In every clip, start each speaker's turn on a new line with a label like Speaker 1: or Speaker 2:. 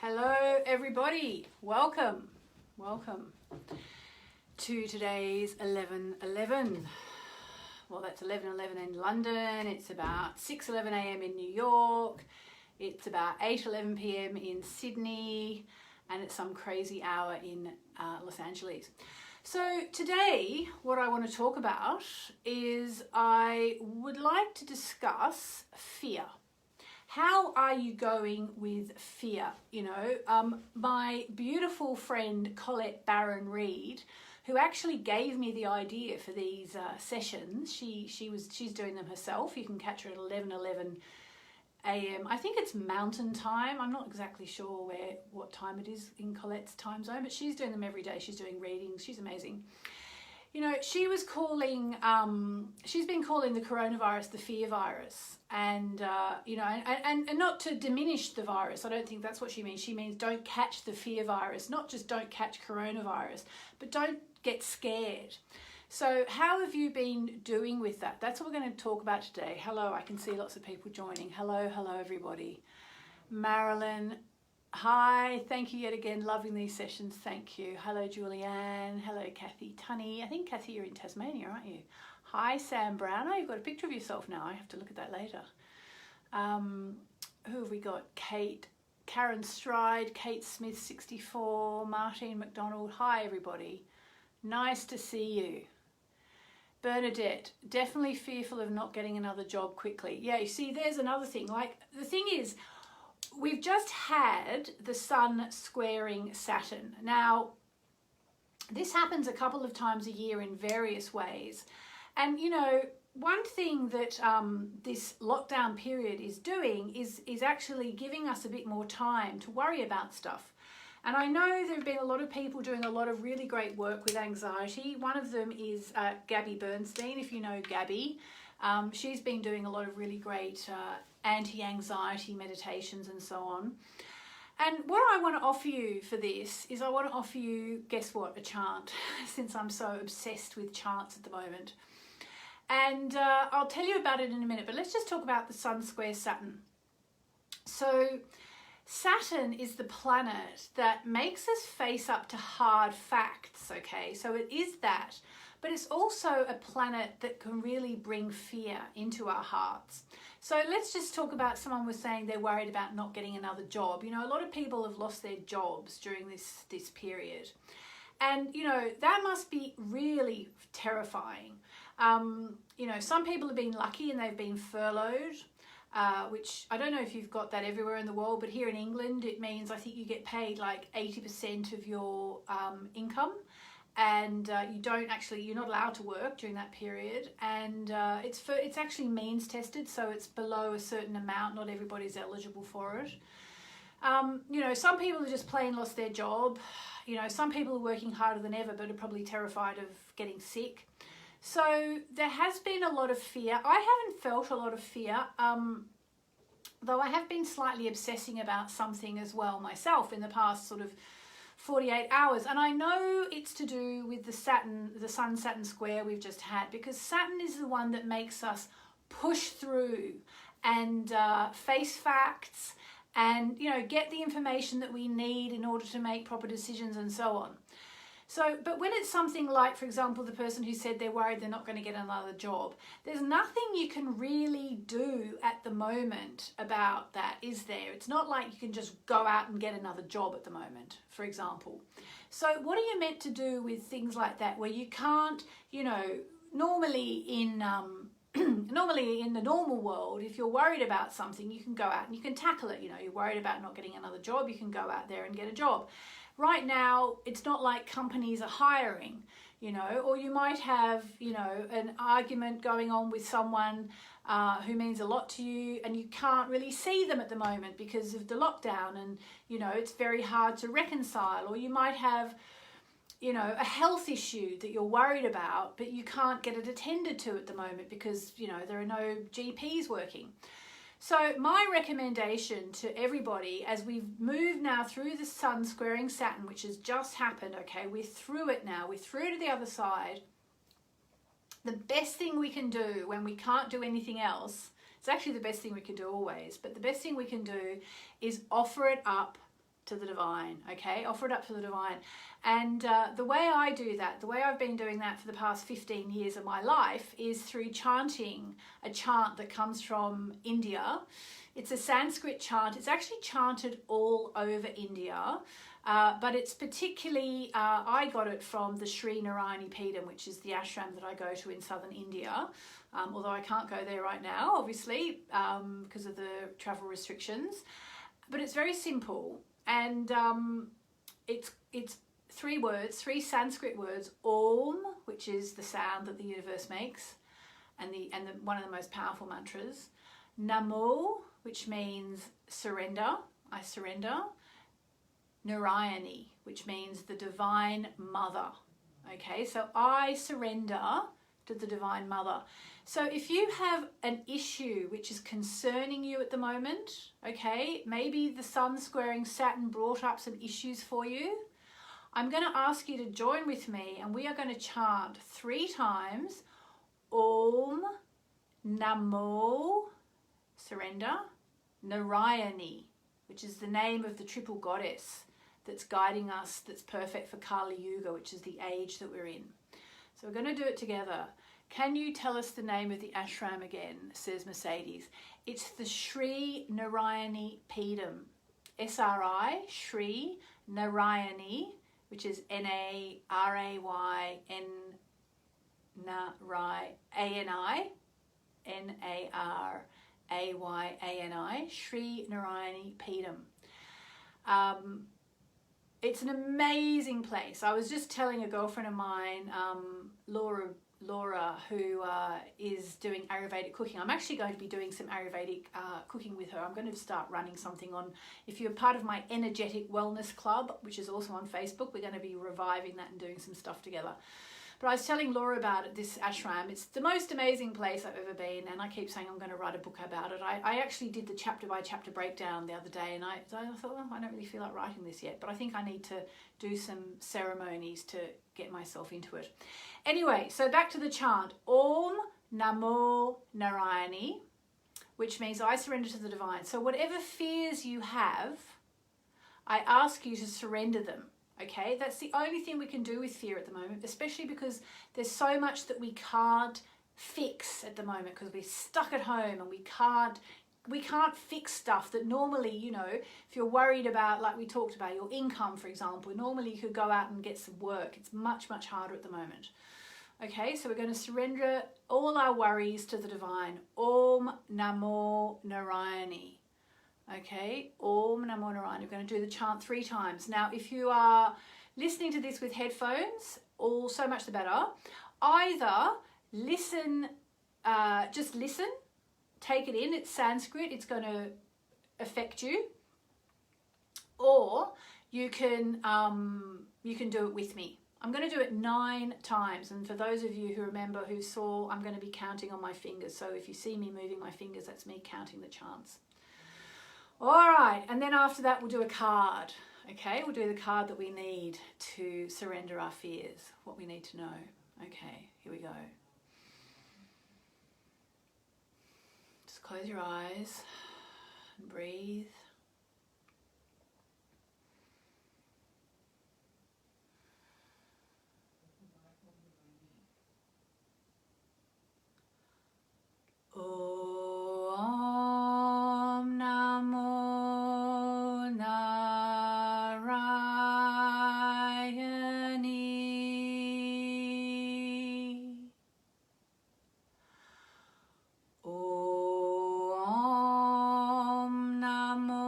Speaker 1: Hello everybody, welcome to today's 11:11. Well, that's 11:11 in London, it's about 6:11 a.m. in New York, it's about 8:11 p.m. in Sydney, and it's some crazy hour in Los Angeles. So today what I want to talk about is I would like to discuss fear. How are you going with fear? You know, my beautiful friend Colette Barron-Reed, who actually gave me the idea for these sessions, she's doing them herself. You can catch her at 11:11 a.m. I think it's Mountain Time. I'm not exactly sure what time it is in Colette's time zone, but she's doing them every day. She's doing readings. She's amazing. You know, she's been calling the coronavirus the fear virus, and you know, and not to diminish the virus. I don't think that's what she means. She means don't catch the fear virus, not just don't catch coronavirus, but don't get scared. So how have you been doing with that? That's what we're going to talk about today. Hello, I can see lots of people joining. Hello everybody. Marilyn. Hi, thank you yet again, loving these sessions, thank you. Hello Julianne, hello Kathy Tunney. I think Kathy you're in Tasmania, aren't you? Hi Sam Brown, oh you've got a picture of yourself now, I have to look at that later. Who have we got? Kate, Karen Stride, Kate Smith 64, Martine McDonald, hi everybody. Nice to see you. Bernadette, definitely fearful of not getting another job quickly. Yeah, you see there's another thing, like the thing is, we've just had the Sun squaring Saturn. Now, this happens a couple of times a year in various ways. And, you know, one thing that this lockdown period is doing is actually giving us a bit more time to worry about stuff. And I know there have been a lot of people doing a lot of really great work with anxiety. One of them is Gabby Bernstein, if you know Gabby. She's been doing a lot of really great anti-anxiety meditations and so on. And what I want to offer you for this is I want to offer you, guess what, a chant, since I'm so obsessed with chants at the moment. And I'll tell you about it in a minute, but let's just talk about the Sun square Saturn. So Saturn is the planet that makes us face up to hard facts, okay? So it is that. But it's also a planet that can really bring fear into our hearts. So let's just talk about, someone was saying they're worried about not getting another job. You know, a lot of people have lost their jobs during this period. And, you know, that must be really terrifying. You know, some people have been lucky and they've been furloughed, which I don't know if you've got that everywhere in the world, but here in England, it means I think you get paid like 80% of your income. And you're not allowed to work during that period, and it's actually means tested, so it's below a certain amount. Not everybody's eligible for it. You know, some people have just plain lost their job. You know, some people are working harder than ever, but are probably terrified of getting sick. So there has been a lot of fear. I haven't felt a lot of fear, though I have been slightly obsessing about something as well myself in the past sort of 48 hours, and I know it's to do with the Sun-Saturn square we've just had, because Saturn is the one that makes us push through and face facts and, you know, get the information that we need in order to make proper decisions and so on. So, but when it's something like, for example, the person who said they're worried they're not going to get another job, there's nothing you can really do at the moment about that, is there? It's not like you can just go out and get another job at the moment, for example. So what are you meant to do with things like that, where you can't, you know, normally in the normal world, if you're worried about something, you can go out and you can tackle it. You know, you're worried about not getting another job, you can go out there and get a job. Right now, it's not like companies are hiring, you know, or you might have, you know, an argument going on with someone who means a lot to you, and you can't really see them at the moment because of the lockdown, and, you know, it's very hard to reconcile. Or you might have, you know, a health issue that you're worried about, but you can't get it attended to at the moment because, you know, there are no GPs working. So my recommendation to everybody, as we've moved now through the Sun squaring Saturn, which has just happened, okay, we're through it now, we're through to the other side. The best thing we can do when we can't do anything else It's actually the best thing we can do always, but the best thing we can do is offer it up to the divine, okay? Offer it up to the divine. And the way I do that, the way I've been doing that for the past 15 years of my life is through chanting a chant that comes from India. It's a Sanskrit chant. It's actually chanted all over India, but it's particularly, I got it from the Sri Narayani Peedam, which is the ashram that I go to in southern India, although I can't go there right now, obviously, because of the travel restrictions. But it's very simple, and it's 3 words, 3 Sanskrit words: Om, which is the sound that the universe makes, and one of the most powerful mantras; Namo, which means surrender, I surrender; Narayani, which means the Divine Mother. Okay, so I surrender to the Divine Mother. So if you have an issue which is concerning you at the moment, okay, maybe the Sun squaring Saturn brought up some issues for you, I'm going to ask you to join with me, and we are going to chant 3 times Om Namo, surrender, Narayani, which is the name of the triple goddess that's guiding us, that's perfect for Kali Yuga, which is the age that we're in. So we're going to do it together. Can you tell us the name of the ashram again, says Mercedes? It's the Sri Narayani Peedam. SRI, Sri Narayani, which is Narayani, Narayani, Sri Narayani Peedam. It's an amazing place. I was just telling a girlfriend of mine, Laura, who is doing Ayurvedic cooking. I'm actually going to be doing some Ayurvedic cooking with her. I'm going to start running something on, if you're part of my Energetic Wellness Club, which is also on Facebook, we're going to be reviving that and doing some stuff together. But I was telling Laura about it, this ashram. It's the most amazing place I've ever been, and I keep saying I'm going to write a book about it. I actually did the chapter by chapter breakdown the other day, and I thought, well, I don't really feel like writing this yet, but I think I need to do some ceremonies to get myself into it. Anyway, so back to the chant. Om Namo Narayani, which means I surrender to the divine. So whatever fears you have, I ask you to surrender them. Okay, that's the only thing we can do with fear at the moment, especially because there's so much that we can't fix at the moment because we're stuck at home and we can't fix stuff that normally, you know, if you're worried about, like we talked about, your income, for example, normally you could go out and get some work. It's much, much harder at the moment. Okay, so we're going to surrender all our worries to the divine. Om Namo Narayani. Okay, Om Namo Narayani. We're going to do the chant 3 times. Now, if you are listening to this with headphones, so much the better. Either listen, just listen, take it in. It's Sanskrit. It's going to affect you. Or you can do it with me. I'm going to do it 9 times. And for those of you who remember, who saw, I'm going to be counting on my fingers. So if you see me moving my fingers, that's me counting the chants. All right, and then after that, we'll do a card. Okay, we'll do the card that we need to surrender our fears, what we need to know. Okay, here we go. Just close your eyes and breathe. Om Namo Narayani. Om Namo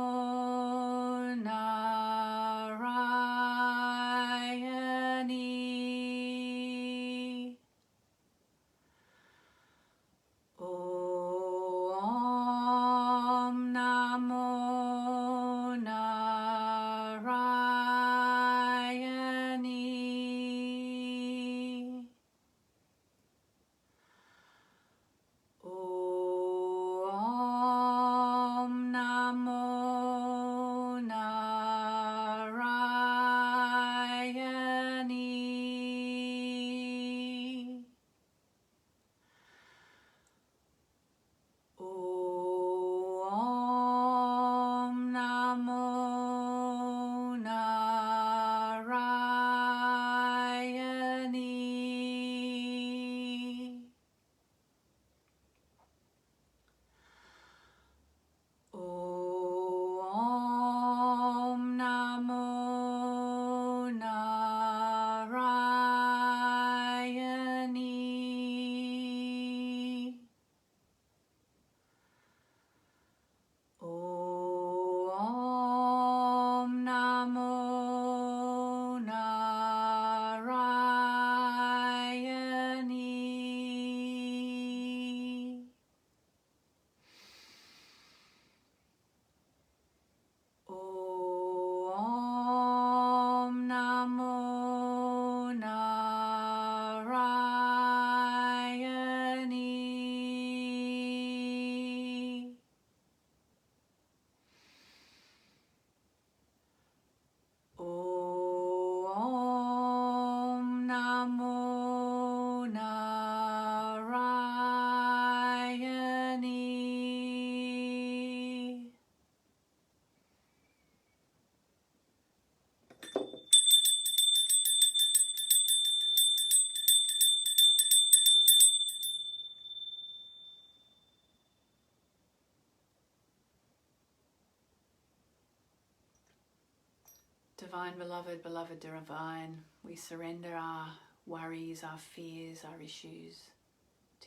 Speaker 1: Divine beloved, beloved divine, we surrender our worries, our fears, our issues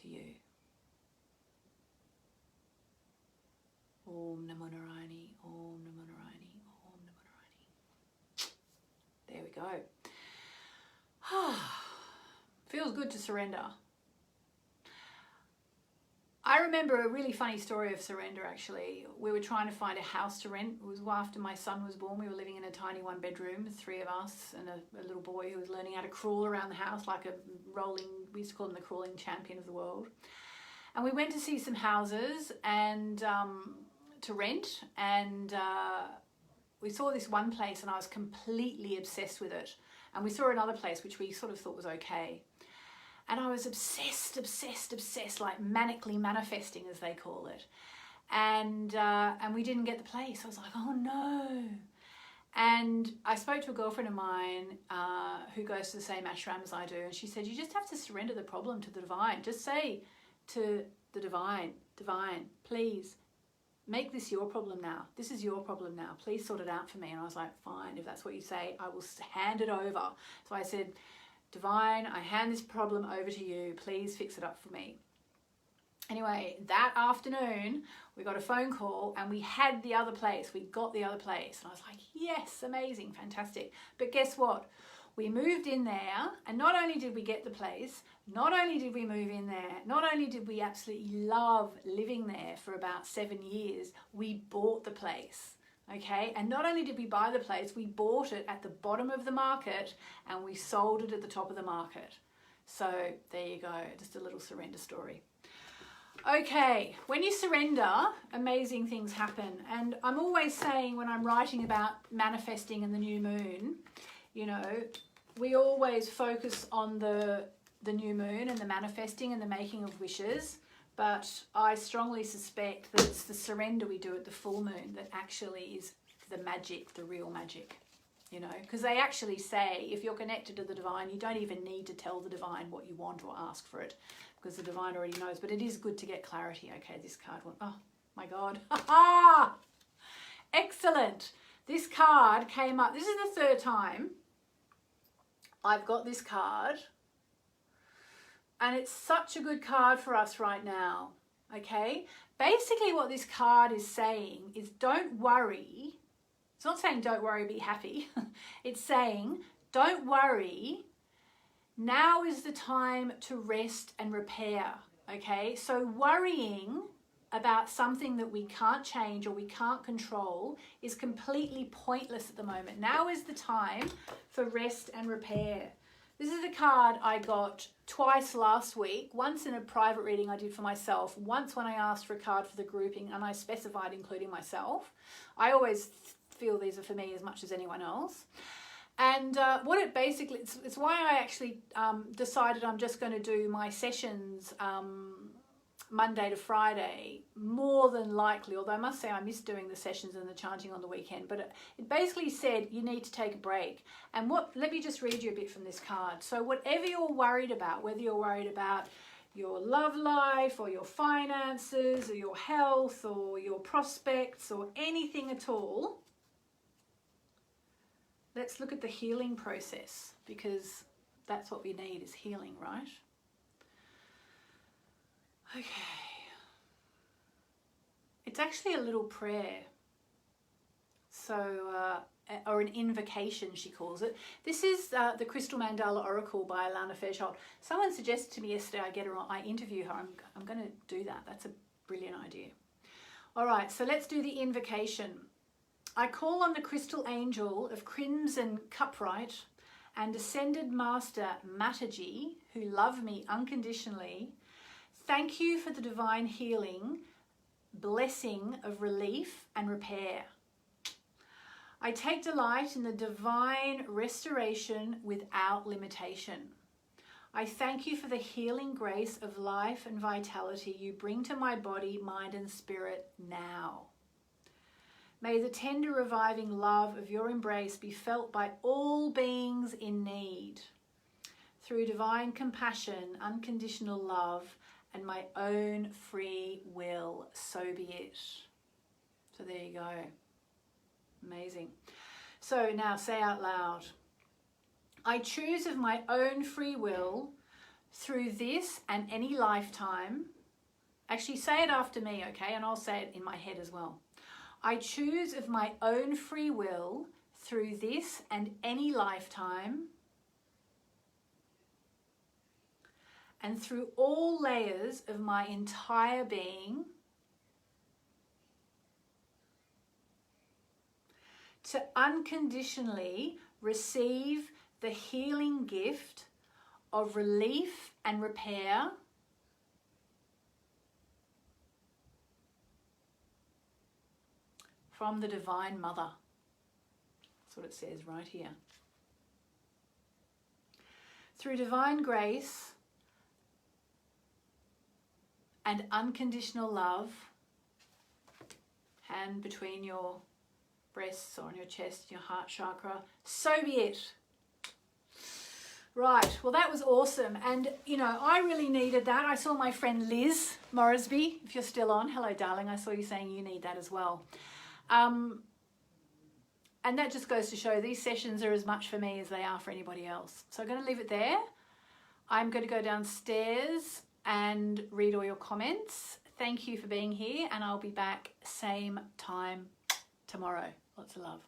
Speaker 1: to you. Om Namo Narayani, Om Namo Narayani, Om Namo Narayani. There we go. Feels good to surrender. I remember a really funny story of surrender actually. We were trying to find a house to rent. It was after my son was born. We were living in a tiny one bedroom, the three of us, and a little boy who was learning how to crawl around the house like a rolling, we used to call him the crawling champion of the world. And we went to see some houses and to rent, and we saw this one place and I was completely obsessed with it. And we saw another place which we sort of thought was okay. And I was obsessed, like manically manifesting, as they call it. And we didn't get the place. I was like, oh no. And I spoke to a girlfriend of mine who goes to the same ashram as I do. And she said, you just have to surrender the problem to the divine. Just say to the divine, please make this your problem now. This is your problem now. Please sort it out for me. And I was like, fine, if that's what you say, I will hand it over. So I said, divine, I hand this problem over to you. Please fix it up for me. Anyway, that afternoon, we got a phone call and we had the other place. We got the other place. And I was like, yes, amazing, fantastic. But guess what? We moved in there, and not only did we get the place, not only did we move in there, not only did we absolutely love living there for about 7 years, we bought the place. Okay, and not only did we buy the place, we bought it at the bottom of the market and we sold it at the top of the market. So there you go, just a little surrender story. Okay, when you surrender, amazing things happen. And I'm always saying when I'm writing about manifesting and the new moon, you know, we always focus on the new moon and the manifesting and the making of wishes. But I strongly suspect that it's the surrender we do at the full moon that actually is the magic, the real magic, you know, because they actually say if you're connected to the divine, you don't even need to tell the divine what you want or ask for it because the divine already knows. But it is good to get clarity. Okay, this card went, oh my God. Excellent. This card came up. This is the third time I've got this card. And it's such a good card for us right now, okay? Basically what this card is saying is don't worry. It's not saying don't worry, be happy. It's saying don't worry. Now is the time to rest and repair, okay? So worrying about something that we can't change or we can't control is completely pointless at the moment. Now is the time for rest and repair. This is a card I got twice last week, once in a private reading I did for myself, once when I asked for a card for the grouping and I specified including myself. I always feel these are for me as much as anyone else. And what it basically, it's why I actually decided I'm just going to do my sessions Monday to Friday, more than likely, although I must say I miss doing the sessions and the chanting on the weekend, but it basically said you need to take a break. And let me just read you a bit from this card. So whatever you're worried about, whether you're worried about your love life or your finances or your health or your prospects or anything at all, let's look at the healing process, because that's what we need is healing, right? Okay, it's actually a little prayer, so or an invocation she calls it. This is the Crystal Mandala Oracle by Alana Fairchild. Someone suggested to me yesterday I interview her. I'm going to do that. That's a brilliant idea. All right, so let's do the invocation. I call on the crystal angel of crimson cupright and ascended master Mataji, who love me unconditionally. Thank you for the divine healing, blessing of relief and repair. I take delight in the divine restoration without limitation. I thank you for the healing grace of life and vitality you bring to my body, mind, and spirit now. May the tender reviving love of your embrace be felt by all beings in need. Through divine compassion, unconditional love, and my own free will, so be it. So there you go. Amazing. So now say out loud, I choose of my own free will through this and any lifetime. Actually, say it after me, okay? And I'll say it in my head as well. I choose of my own free will through this and any lifetime and through all layers of my entire being to unconditionally receive the healing gift of relief and repair from the Divine Mother. That's what it says right here. Through divine grace and unconditional love, hand between your breasts or on your chest, your heart chakra, so be it. Right, well that was awesome, and you know, I really needed that. I saw my friend Liz Moresby, if you're still on, hello darling, I saw you saying you need that as well. And that just goes to show these sessions are as much for me as they are for anybody else. So I'm going to leave it there. I'm going to go downstairs and read all your comments. Thank you for being here, and I'll be back same time tomorrow. Lots of love.